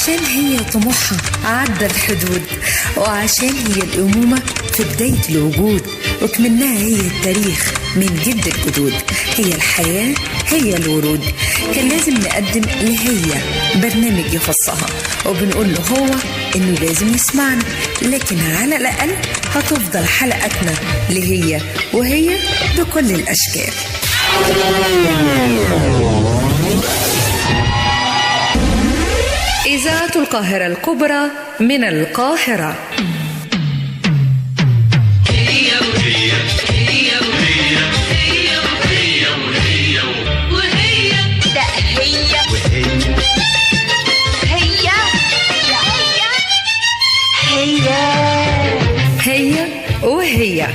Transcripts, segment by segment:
وعشان هي طموحها عدى الحدود، وعشان هي الأمومة في بداية الوجود، وكمنها هي التاريخ من جد الجدود، هي الحياة هي الورود. كان لازم نقدم لهي برنامج يخصها، وبنقول له هو إنه لازم يسمعنا، لكن على الأقل هتفضل حلقتنا لهي وهي بكل الأشكال. إذاعة القاهرة الكبرى من القاهرة. هي وهي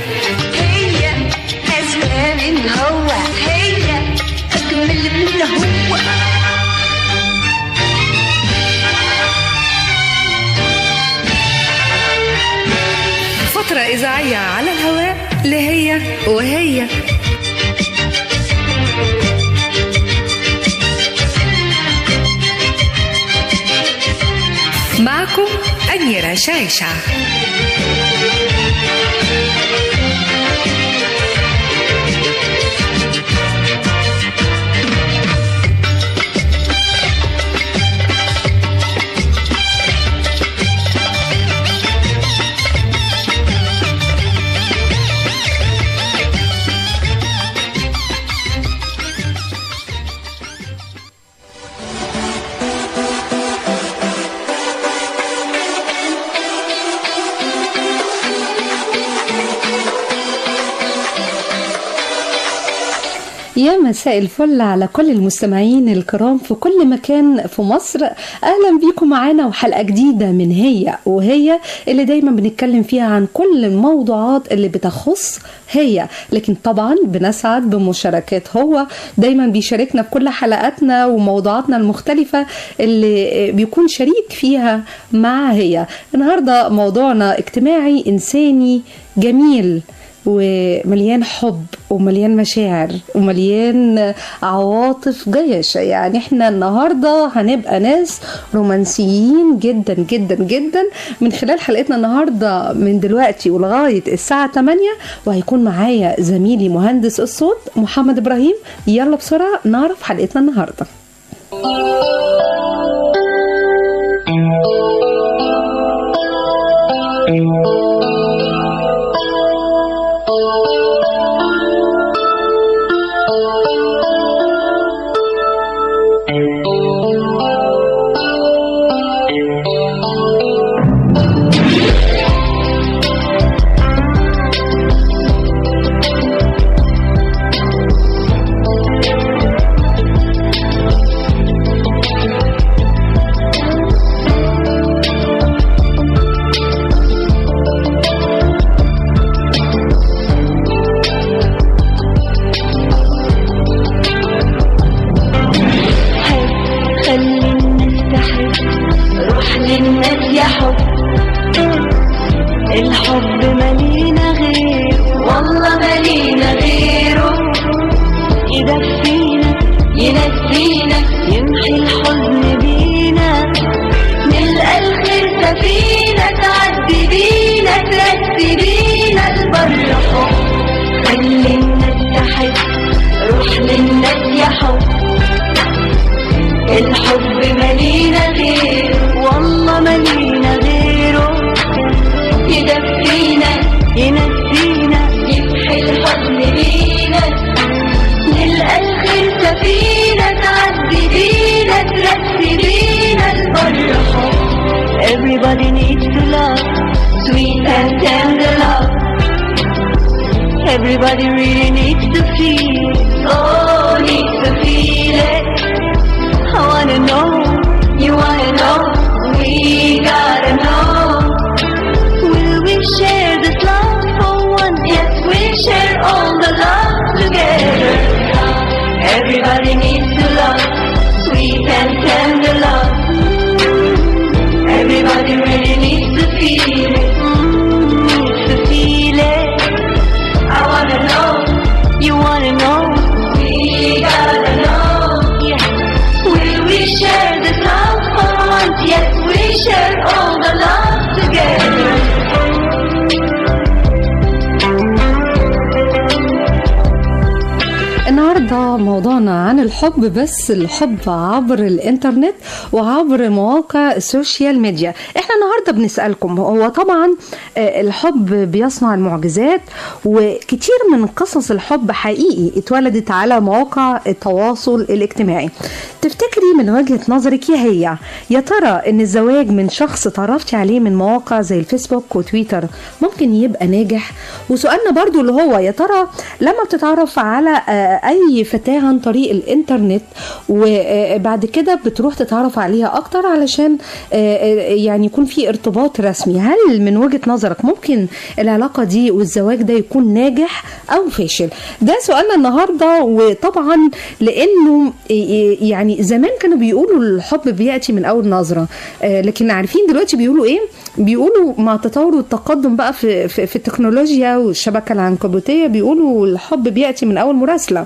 أسمى من هو، هي أجمل من هو. فترة إذاعية على الهواء لهي وهي. معكم أميرة شايشة. يا مساء الفل على كل المستمعين الكرام في كل مكان في مصر. أهلا بيكم معانا وحلقة جديدة من هي وهي، اللي دايما بنتكلم فيها عن كل الموضوعات اللي بتخص هي، لكن طبعا بنسعد بمشاركات هو. دايما بيشاركنا في كل حلقاتنا وموضوعاتنا المختلفة اللي بيكون شريك فيها مع هي. النهاردة موضوعنا اجتماعي إنساني جميل ومليان حب ومليان مشاعر ومليان عواطف جياشة. يعني احنا النهاردة هنبقى ناس رومانسيين جدا جدا جدا من خلال حلقتنا النهاردة من دلوقتي ولغاية الساعة 8، وهيكون معايا زميلي مهندس الصوت محمد إبراهيم. يلا بسرعة نعرف حلقتنا النهاردة. Everybody needs to love, sweet and tender love. Everybody really needs to feel, oh, needs to feel it. I wanna know, you wanna know, we gotta know. Will we share this love for one? Yes, we'll share all the love together. Everybody needs to love, sweet and tender love. Everybody really needs to feel it, needs to feel it. I wanna know, you wanna know, we النهاردة موضوعنا عن الحب، بس الحب عبر الانترنت وعبر مواقع السوشيال ميديا. احنا النهاردة بنسألكم، هو طبعا الحب بيصنع المعجزات، وكتير من قصص الحب حقيقي اتولدت على مواقع التواصل الاجتماعي. تفتكري من وجهة نظرك يا ترى ان الزواج من شخص تعرفتي عليه من مواقع زي الفيسبوك وتويتر ممكن يبقى ناجح؟ وسؤالنا برضو اللي هو يا ترى لما بتتعرف على اي فتاة عن طريق الانترنت وبعد كده بتروح تتعرف عليها اكتر علشان يعني يكون في ارتباط رسمي، هل من وجهة نظرك ممكن العلاقة دي والزواج ده يكون ناجح او فاشل؟ ده سؤالنا النهاردة. وطبعا لانه يعني زمان كانوا بيقولوا الحب بيأتي من اول نظرة، لكن عارفين دلوقتي بيقولوا ايه؟ بيقولوا مع التطور والتقدم بقى في التكنولوجيا والشبكة العنكبوتية، بيقولوا الحب بيأتي من اول مراسلة،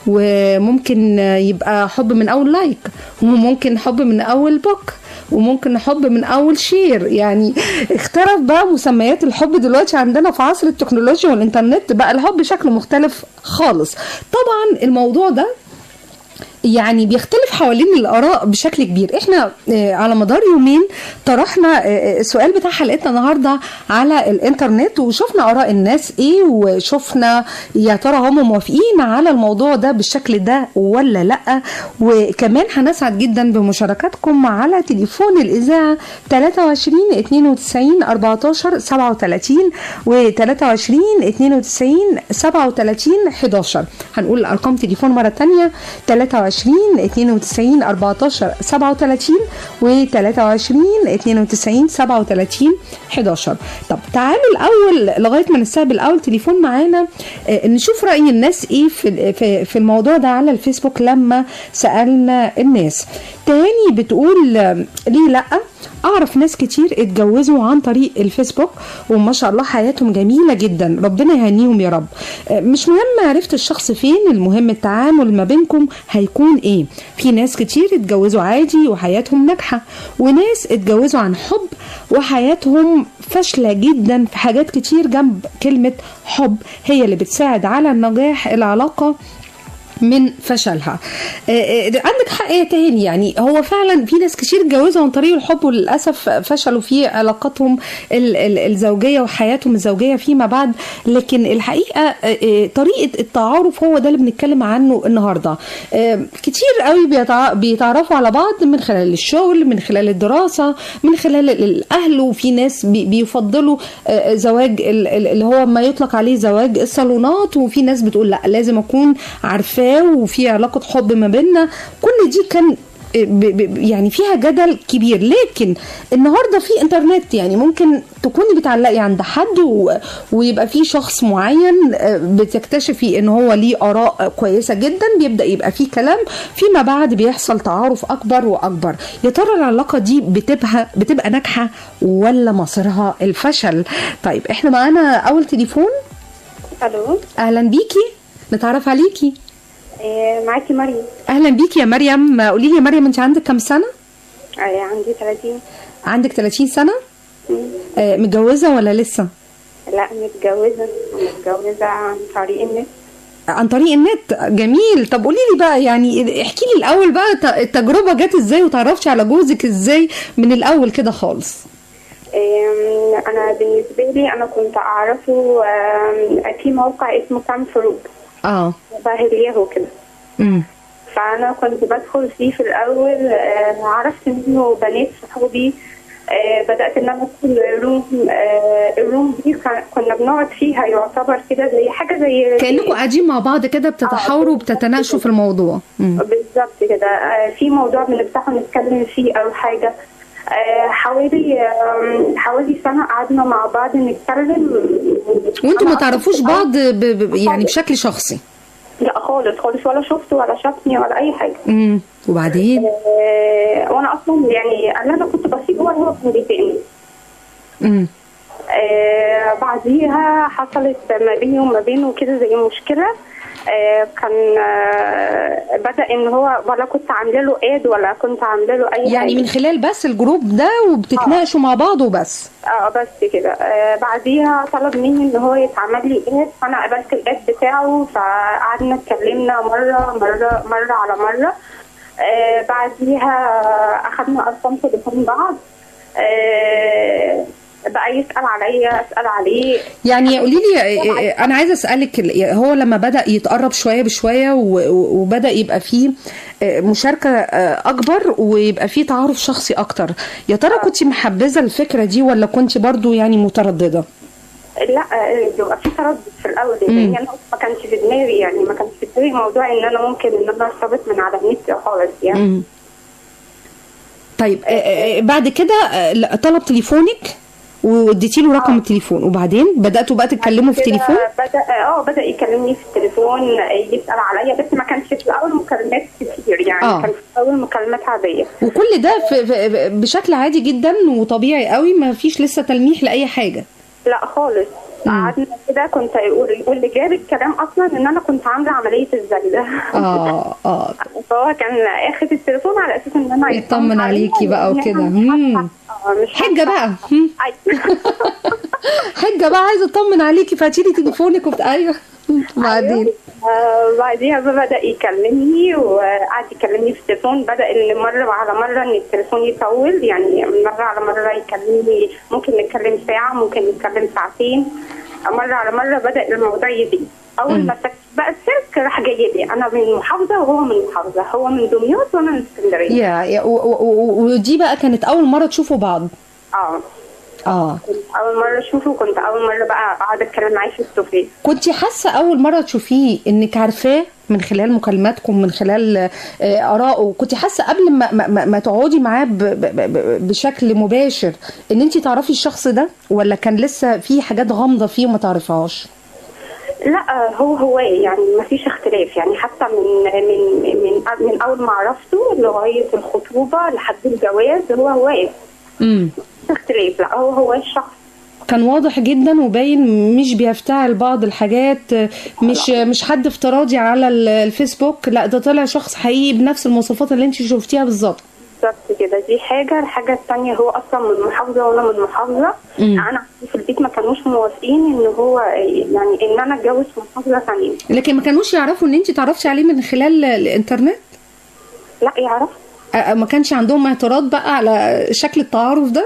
وممكن يبقى حب من اول لايك، وممكن حب من اول بوك، وممكن حب من اول شير. يعني اختلف بقى مسميات الحب دلوقتي عندنا في عصر التكنولوجيا والانترنت، بقى الحب شكله مختلف خالص. طبعا الموضوع ده يعني بيختلف حوالين الآراء بشكل كبير. احنا على مدار يومين طرحنا السؤال بتاع حلقتنا النهاردة على الانترنت، وشفنا آراء الناس ايه، وشفنا يا ترى هم موافقين على الموضوع ده بالشكل ده ولا لا. وكمان هنسعد جدا بمشاركاتكم على تليفون الإذاعة 23 92 14 37 و 23 92 37 11. هنقول الأرقام تليفون مرة تانية: 23 92 14 37 و 23 92 37 11. طب تعالوا الأول لغاية ما نستقبل الأول تليفون معانا نشوف رأي الناس ايه في الموضوع ده على الفيسبوك. لما سألنا الناس، تاني بتقول ليه لأ؟ أعرف ناس كتير اتجوزوا عن طريق الفيسبوك وما شاء الله حياتهم جميلة جدا، ربنا يهنيهم يا رب. مش مهم عرفت الشخص فين، المهم التعامل ما بينكم هيكون ايه. في ناس كتير اتجوزوا عادي وحياتهم ناجحة، وناس اتجوزوا عن حب وحياتهم فاشلة جدا في حاجات كتير جنب كلمة حب هي اللي بتساعد على النجاح العلاقة من فشلها. عندك حق يا تاني، يعني هو فعلا في ناس كتير اتجوزوا عن طريق الحب وللأسف فشلوا في علاقاتهم الزوجية وحياتهم الزوجية فيما بعد. لكن الحقيقة طريقة التعارف هو ده اللي بنتكلم عنه النهاردة. كتير قوي بيتعرفوا على بعض من خلال الشغل، من خلال الدراسة، من خلال الأهل، وفي ناس بيفضلوا زواج اللي هو ما يطلق عليه زواج الصالونات، وفي ناس بتقول لا لازم أكون عارفة وفي علاقة حب ما بيننا. كل دي كان يعني فيها جدل كبير. لكن النهاردة في انترنت، يعني ممكن تكوني بتعلقي عند حد ويبقى في شخص معين بتكتشفي ان هو ليه آراء كويسة جدا، بيبدأ يبقى فيه كلام، فيما بعد بيحصل تعارف اكبر واكبر. يا ترى العلاقة دي بتبقى ناجحة ولا مصيرها الفشل؟ طيب احنا معانا اول تليفون. الو، اهلا بيكي، نتعرف عليكي. معاكي مريم. اهلا بيكي يا مريم. قولي لي يا مريم، انت عندك كام سنه؟ عندي 30. عندك 30 سنه؟ متجوزه ولا لسه؟ لا متجوزه عن طريق النت. عن طريق النت، جميل. طب قولي لي بقى، يعني احكي لي الاول بقى التجربه جت ازاي وتعرفتي على جوزك ازاي من الاول كده خالص؟ انا بالنسبه لي انا كنت اعرفه في موقع اسمه كام فروج بهليه كده. فانا كنت بدخل فيه في الاول، عرفت منه بنات صحابي، بدات ان انا ادخل الروم دي كنا بنقعد فيها، يعتبر كده زي حاجه زي كانكم قاعدين مع بعض كده بتتحاوروا وبتتناقشوا في الموضوع. بالظبط كده، في موضوع بنفتحه نتكلم فيه او حاجه. حوالي سنه قعدنا مع بعض نتكلم. وانتوا ما تعرفوش بعض يعني بشكل شخصي؟ لا خالص خالص، ولا شفته ولا شافني ولا اي حاجه. وبعدين وانا اصلا يعني اللي انا كنت بسيبه هو كان بيتقني. بعديها حصلت ما بيني وما بينه كده زي مشكلة. كان بدأ ان هو ولا كنت عامله له اد ولا كنت عامله له اي يعني حاجة. من خلال بس الجروب ده وبتتناقشوا مع بعض وبس؟ بس كده. بعديها طلب مني ان هو يتعمل لي اد، فانا قبلت الاد بتاعه، فقعدنا اتكلمنا مرة على مرة. بعديها اخدنا ارقام تليفون بعض. بقى يسأل عليا اسأل عليه. يعني قولي لي، انا عايزه اسالك، هو لما بدأ يتقرب شويه بشويه وبدأ يبقى فيه مشاركه اكبر ويبقى فيه تعارف شخصي اكتر، يا ترى كنت محبذه الفكره دي ولا كنت برضو يعني متردده؟ لا، بيبقى في تردد في الاول، لان انا ما كانش في دماغي، يعني ما كانش في دماغي موضوع ان انا ممكن ان انا ارتبط من على النت خالص يعني. طيب بعد كده طلب تليفونك واديتي له رقم التليفون، وبعدين بداتوا بقى تتكلموا في التليفون؟ بدا يكلمني في التليفون، يسال عليا، بس ما كانش في الاول مكالمات كتير يعني. كان في الاول مكالمات عاديه، وكل ده بشكل عادي جدا وطبيعي قوي، ما فيش لسه تلميح لاي حاجه؟ لا خالص. قعدنا كده، كنت يقول لي جاب الكلام اصلا ان انا كنت عامله عمليه الزايده. فهو كان اخذ التليفون على اساس ان انا يطمن عليكي بقى وكده. مش حجه بقى. حجه بقى، عايزه اطمن عليكي فهاتي لي تليفونك ايوه. بعدين بعديها بدأ يكلمني وقعد يكلمني في التليفون. بدأ ان مرة على مرة ان التليفون يطول، يعني مرة على مرة يكلمني ممكن نتكلم ساعة، ممكن نتكلم ساعتين. مرة على مرة بدأ الموضوع يزيد. اول ما بقى السلك راح جاي لي، انا من محافظة وهو من محافظة، هو من دمياط وانا من اسكندرية. ودي بقى كانت اول مرة تشوفوا بعض؟ كنت اول مره اشوفه، كنت اول مره بقى اقعد اتكلم معاه في السوفيه. كنت حاسه اول مره تشوفيه انك عارفاه من خلال مكالماتكم، من خلال ارائه؟ كنت حاسه قبل ما تقعدي معاه بشكل مباشر ان انت تعرفي الشخص ده، ولا كان لسه في حاجات غامضه فيه وما تعرفهاش؟ لا، هو يعني ما فيش اختلاف، يعني حتى من اول ما عرفته لغايه الخطوبه لحد الجواز هو اختلاف. لا، هو الشخص كان واضح جدا وباين، مش بيفتعل بعض الحاجات، مش حد افتراضي على الفيسبوك، لا ده طلع شخص حقيقي بنفس المواصفات اللي انت شفتيها بالظبط. بالظبط كده. دي حاجه. الحاجه الثانيه، هو اصلا من محافظه وانا من محافظه. انا في البيت ما كانوش موافقين ان هو يعني ان انا اتجوز في محافظه ثانيه. لكن ما كانوش يعرفوا ان انت تعرفتي عليه من خلال الانترنت؟ لا يعرف. ما كانش عندهم اعتراض بقى على شكل التعارف ده؟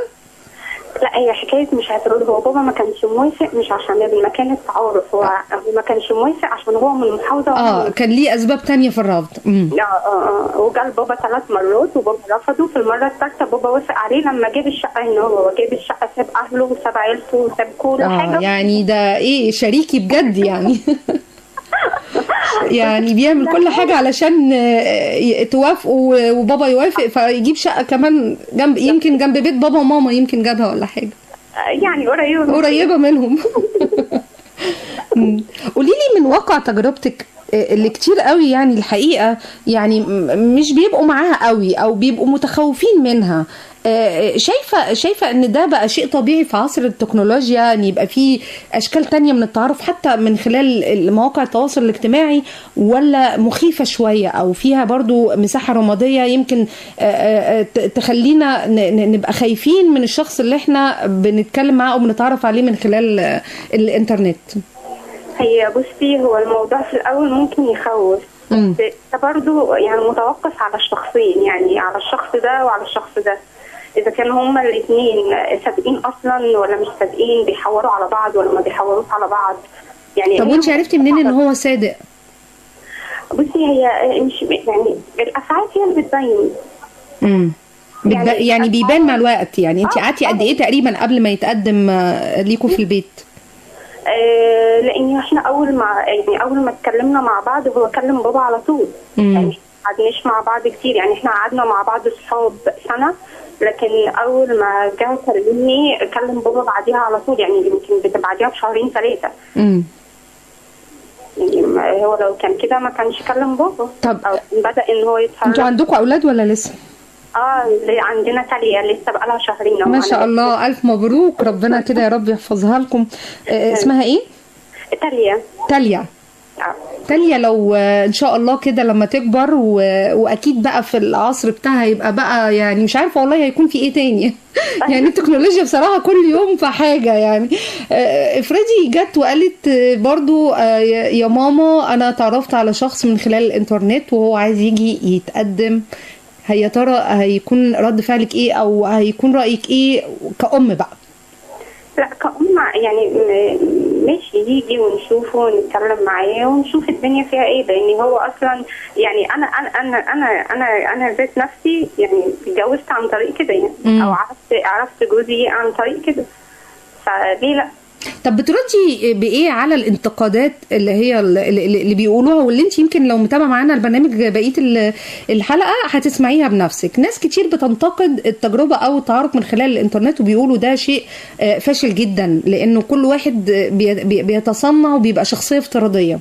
لا، هي حكايه مش اعتراض. هو بابا ما كانش موافق، مش عشان المكان التعارف، هو ما كانش موافق عشان هو من محافظه. كان ليه اسباب تانية في الرفض. وقال بابا 3 مرات وبابا رفضه. في المره الثالثه بابا وافق عليه لما جاب الشقه. ان هو جاب الشقه، ساب اهله وساب عيلته وساب كل حاجه. يعني ده ايه، شريكي بجد يعني. يعني بيعمل كل حاجة علشان توافقوا وبابا يوافق، فيجيب شقة كمان يمكن جنب بيت بابا وماما، يمكن جابها ولا حاجة يعني قريبة منهم. قولي لي من واقع تجربتك اللي كتير قوي يعني الحقيقة يعني مش بيبقوا معاها قوي او بيبقوا متخوفين منها، شايفة ان ده بقى شيء طبيعي في عصر التكنولوجيا، ان يبقى فيه اشكال تانية من التعارف حتى من خلال مواقع التواصل الاجتماعي، ولا مخيفة شوية او فيها برضو مساحة رمادية يمكن تخلينا نبقى خايفين من الشخص اللي احنا بنتكلم معاه او بنتعرف عليه من خلال الانترنت؟ هي بصي، هو الموضوع في الاول ممكن يخوف، ده برضو يعني متوقف على الشخصين، يعني على الشخص ده وعلى الشخص ده، اذا كانوا هما الاثنين صادقين اصلا ولا مش صادقين، بيحوروا على بعض ولا ما بيحوروش على بعض. يعني طب وانت عرفتي منين ان هو صادق؟ بصي، هي مش يعني الافعال هي اللي بتبين. يعني بيبان مع الوقت. يعني انت قعدتي قد ايه تقريبا قبل ما يتقدم ليكوا في البيت؟ لان احنا اول ما اتكلمنا مع بعض هو كلم بابا على طول. يعني ما قعدناش مع بعض كتير، يعني احنا قعدنا مع بعض صحاب سنه، لكن اول ما جه كلمني كلم بابا بعديها على طول، يعني يمكن بعديها بشهرين 3. يعني هو لو كان كده ما كانش كلم بابا. طب او بدا ان هو يتحرك. انتوا عندكم اولاد ولا لسه؟ عندنا تاليا لسه بقالها شهرين. ما شاء الله، الف مبروك، ربنا كده يا رب يحفظها لكم. اسمها ايه؟ تاليا. تاليا لو ان شاء الله كده لما تكبر واكيد بقى في العصر بتاعها يبقى بقى يعني مش عارفه والله هيكون في ايه تاني. يعني التكنولوجيا بصراحه كل يوم في حاجه يعني. افرضي جت وقالت برضو يا ماما انا تعرفت على شخص من خلال الانترنت وهو عايز يجي يتقدم، يا ترى هيكون رد فعلك ايه او هيكون رايك ايه كأم بقى؟ لا كأم يعني ماشي، يجي ونشوفه ونتكلم معاه ونشوف الدنيا فيها ايه، لان هو اصلا يعني انا ذات نفسي يعني اتجوزت عن طريق كده يعني، او عرفت جوزي عن طريق كده، فليه لا؟ طب بتردي بايه على الانتقادات اللي هي اللي بيقولوها، واللي انت يمكن لو متابعه معانا البرنامج بقيه الحلقه هتسمعيها بنفسك؟ ناس كتير بتنتقد التجربه او التعارف من خلال الانترنت وبيقولوا ده شيء فاشل جدا، لانه كل واحد بيتصنع وبيبقى شخصيه افتراضيه.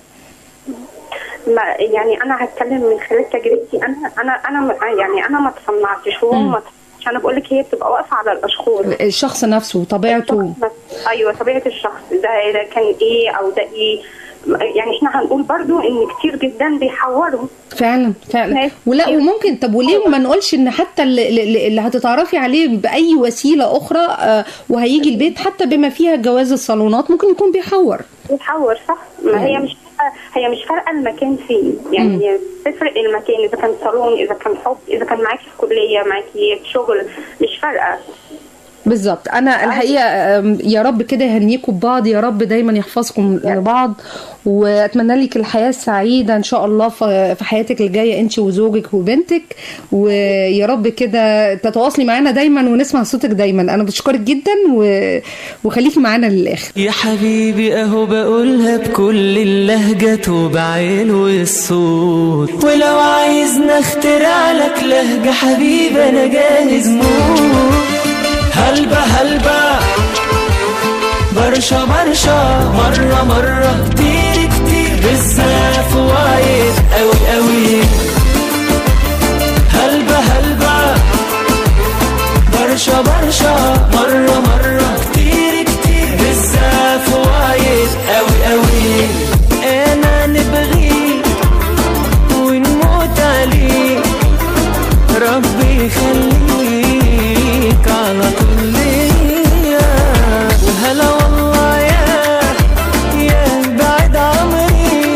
يعني انا هتكلم من خلال تجربتي، انا ما تصنعتش، هو انا بقول لك هي بتبقى واقفه على الشخص نفسه وطبيعته. ايوه طبيعه الشخص ده كان ايه او ده ايه. يعني احنا هنقول برضو ان كتير جدا بيحوروا فعلا ولا وممكن. طب وليه ما نقولش ان حتى اللي هتتعرفي عليه باي وسيله اخرى وهيجي البيت حتى بما فيها جواز الصالونات ممكن يكون بيحور صح. ما هي مش فارقه المكان فين يعني، تفرق المكان، اذا كان صالون، اذا كان حب، اذا كان معاكي في كليه، معاكي في شغل، مش فارقه بالظبط. انا الحقيقه يا رب كده يهنيكم ببعض، يا رب دايما يحفظكم لبعض، واتمنى لك الحياه السعيده ان شاء الله في حياتك الجايه انت وزوجك وبنتك، ويا رب كده تتواصلي معانا دايما ونسمع صوتك دايما. انا بشكرك جدا وخليكي معانا للاخر. يا حبيبي اهو بقولها بكل اللهجات وبعين والصوت، ولو عايزنا اخترع لك لهجه حبيبي انا جاهز موت. هلبا برشا مرة كتير بالزاف وايد قوي. هلبا برشا مرة كتير بالزاف وايد قوي. انا نبغي ونموت عليك، ربي يخليك على طول. وهلا والله يا بعد عمري،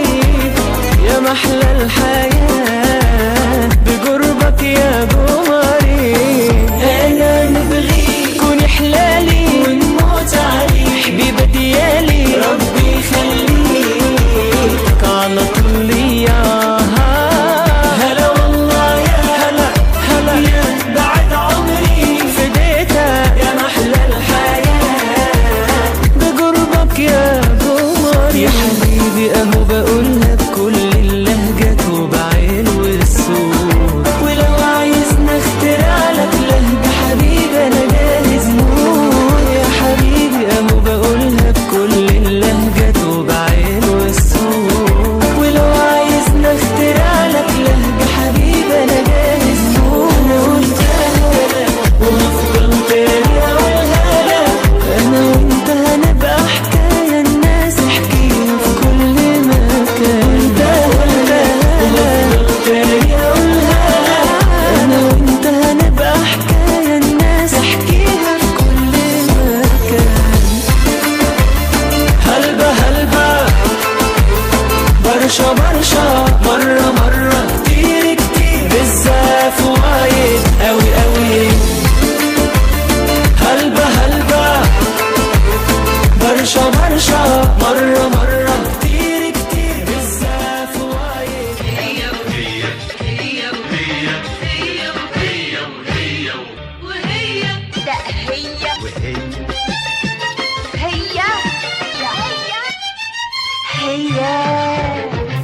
يا محلى الحياة بقربك يا قمري. انا نبغي كوني حلالي ونموت عليك، حبيبة ديالي ربي يخليك على طول. يا هلا والله هلا يا بعد عمري، فديتك يا محلى يا قمر. يا حبيبي اهو بقولها بكل اللهجات وبعين والصوت، ولو عايزنا اخترع لك لهجة حبيبي انا جاهز موت. يا حبيبي اهو بقولها بكل اللهجات وبعين والصوت، ولو عايزنا اخترع لك لهجة حبيبي انا جاهز موت. ونفضل تاني اقولها انا وانت هنبقى حكاية الناس احكيها في كل مكان. تاني اقولها انا وانت هنبقى حكاية الناس احكيها في كل مكان. هلبا برشا مرة كتير بالزاف وايد قوي. هلبا برشا مرة كتير بالزاف وايد.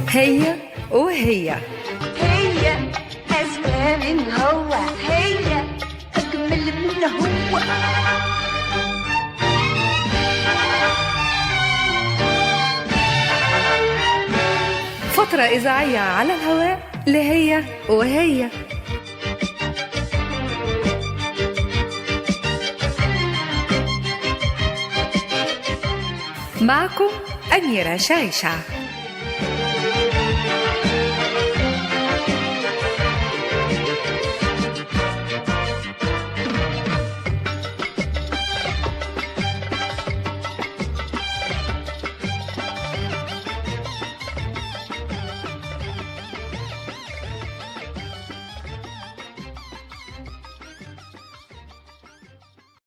هي وهي أسمى من هو، هي أجمل من هو. فترة إذاعية على الهواء لهي وهي. معكم أميرة شايشة.